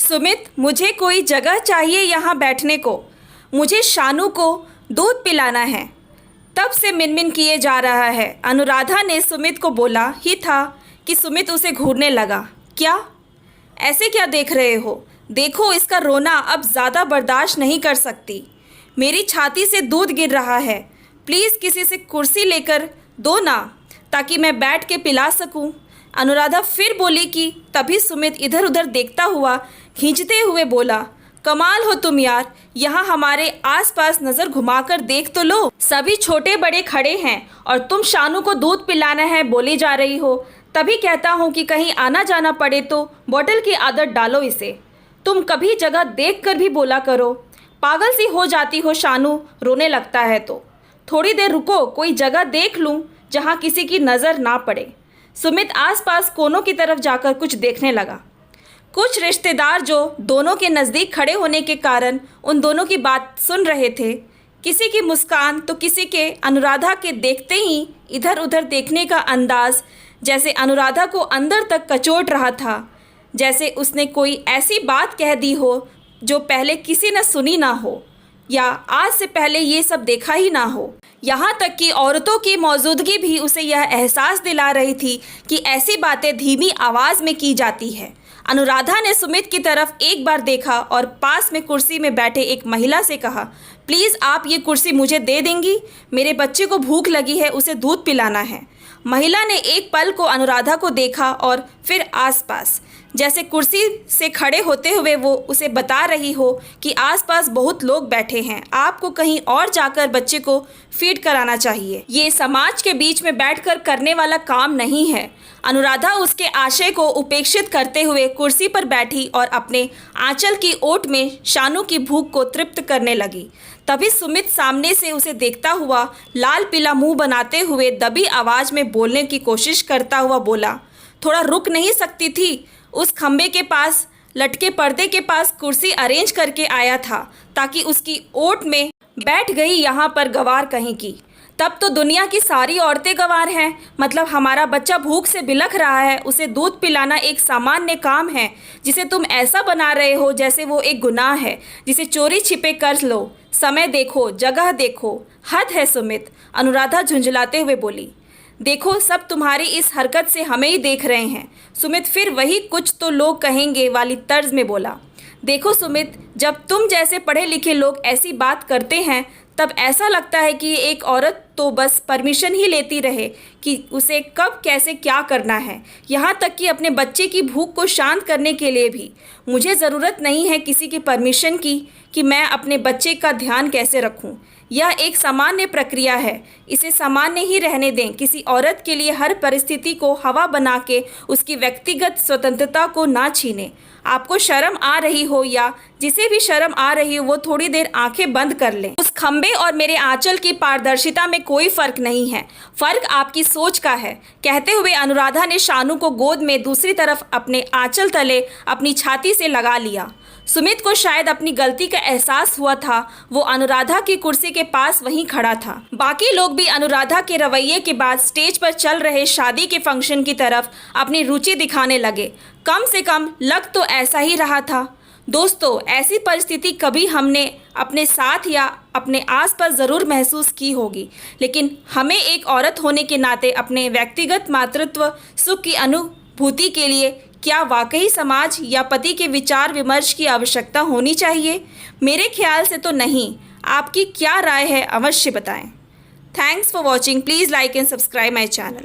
सुमित, मुझे कोई जगह चाहिए यहाँ बैठने को। मुझे शानू को दूध पिलाना है। तब से मिनमिन किए जा रहा है। अनुराधा ने सुमित को बोला ही था कि सुमित उसे घूरने लगा। क्या? ऐसे क्या देख रहे हो? देखो, इसका रोना अब ज़्यादा बर्दाश्त नहीं कर सकती। मेरी छाती से दूध गिर रहा है। प्लीज़ किसी से कुर्सी लेकर दो ना, ताकि मैं बैठ के पिला सकूं। अनुराधा फिर बोली कि तभी सुमित इधर उधर देखता हुआ खींचते हुए बोला, कमाल हो तुम यार, यहाँ हमारे आसपास नज़र घुमाकर देख तो लो। सभी छोटे बड़े खड़े हैं और तुम शानू को दूध पिलाना है बोली जा रही हो। तभी कहता हूँ कि कहीं आना जाना पड़े तो बॉटल की आदत डालो इसे। तुम कभी जगह देख कर भी बोला करो। पागल सी हो जाती हो शानू, रोने लगता है तो। थोड़ी देर रुको, कोई जगह देख लूँ जहाँ किसी की नज़र ना पड़े। सुमित आसपास कोनों की तरफ जाकर कुछ देखने लगा। कुछ रिश्तेदार जो दोनों के नज़दीक खड़े होने के कारण उन दोनों की बात सुन रहे थे। किसी की मुस्कान तो किसी के अनुराधा के देखते ही इधर उधर देखने का अंदाज जैसे अनुराधा को अंदर तक कचोट रहा था, जैसे उसने कोई ऐसी बात कह दी हो जो पहले किसी ने सुनी ना हो या आज से पहले ये सब देखा ही ना हो। यहाँ तक कि औरतों की मौजूदगी भी उसे यह एहसास दिला रही थी कि ऐसी बातें धीमी आवाज़ में की जाती है। अनुराधा ने सुमित की तरफ एक बार देखा और पास में कुर्सी में बैठे एक महिला से कहा, प्लीज़ आप ये कुर्सी मुझे दे देंगी? मेरे बच्चे को भूख लगी है, उसे दूध पिलाना है। महिला ने एक पल को अनुराधा को देखा और फिर आसपास, जैसे कुर्सी से खड़े होते हुए वो उसे बता रही हो कि आसपास बहुत लोग बैठे हैं, आपको कहीं और जाकर बच्चे को फीड कराना चाहिए। ये समाज के बीच में बैठकर करने वाला काम नहीं है। अनुराधा उसके आशय को उपेक्षित करते हुए कुर्सी पर बैठी और अपने आंचल की ओट में शानू की भूख को तृप्त करने लगी। तभी सुमित सामने से उसे देखता हुआ लाल पीला मुंह बनाते हुए दबी आवाज़ में बोलने की कोशिश करता हुआ बोला, थोड़ा रुक नहीं सकती थी? उस खंबे के पास लटके पर्दे के पास कुर्सी अरेंज करके आया था ताकि उसकी ओट में बैठ गई यहाँ पर गंवार कहीं की। तब तो दुनिया की सारी औरतें गंवार हैं। मतलब हमारा बच्चा भूख से बिलख रहा है, उसे दूध पिलाना एक सामान्य काम है जिसे तुम ऐसा बना रहे हो जैसे वो एक गुनाह है जिसे चोरी छिपे कर लो। समय देखो, जगह देखो, हद है सुमित। अनुराधा झुंझलाते हुए बोली। देखो, सब तुम्हारी इस हरकत से हमें ही देख रहे हैं। सुमित फिर वही कुछ तो लोग कहेंगे वाली तर्ज में बोला। देखो सुमित, जब तुम जैसे पढ़े लिखे लोग ऐसी बात करते हैं तब ऐसा लगता है कि एक औरत तो बस परमिशन ही लेती रहे कि उसे कब कैसे क्या करना है, यहाँ तक कि अपने बच्चे की भूख को शांत करने के लिए भी। मुझे ज़रूरत नहीं है किसी की परमिशन की कि मैं अपने बच्चे का ध्यान कैसे रखूँ। यह एक सामान्य प्रक्रिया है, इसे सामान्य ही रहने दें। किसी औरत के लिए हर परिस्थिति को हवा बना के उसकी व्यक्तिगत स्वतंत्रता को ना छीने। आपको शर्म आ रही हो या जिसे भी शर्म आ रही हो वो थोड़ी देर आंखें बंद कर लें। उस खंबे और मेरे आंचल की पारदर्शिता में कोई फर्क नहीं है, फर्क आपकी सोच का है। कहते हुए अनुराधा ने शानू को गोद में दूसरी तरफ अपने आंचल तले अपनी छाती से लगा लिया। सुमित को शायद अपनी गलती का एहसास हुआ था। वो अनुराधा की कुर्सी के पास वहीं खड़ा था। बाकी लोग भी अनुराधा के रवैये के बाद स्टेज पर चल रहे शादी के फंक्शन की तरफ अपनी रुचि दिखाने लगे। कम से कम लग तो ऐसा ही रहा था। दोस्तों, ऐसी परिस्थिति कभी हमने अपने साथ या अपने आसपास ज़रूर महसूस की होगी, लेकिन हमें एक औरत होने के नाते अपने व्यक्तिगत मातृत्व सुख की अनुभूति के लिए क्या वाकई समाज या पति के विचार विमर्श की आवश्यकता होनी चाहिए? मेरे ख्याल से तो नहीं। आपकी क्या राय है, अवश्य बताएं। Thanks for watching. Please like and subscribe my channel.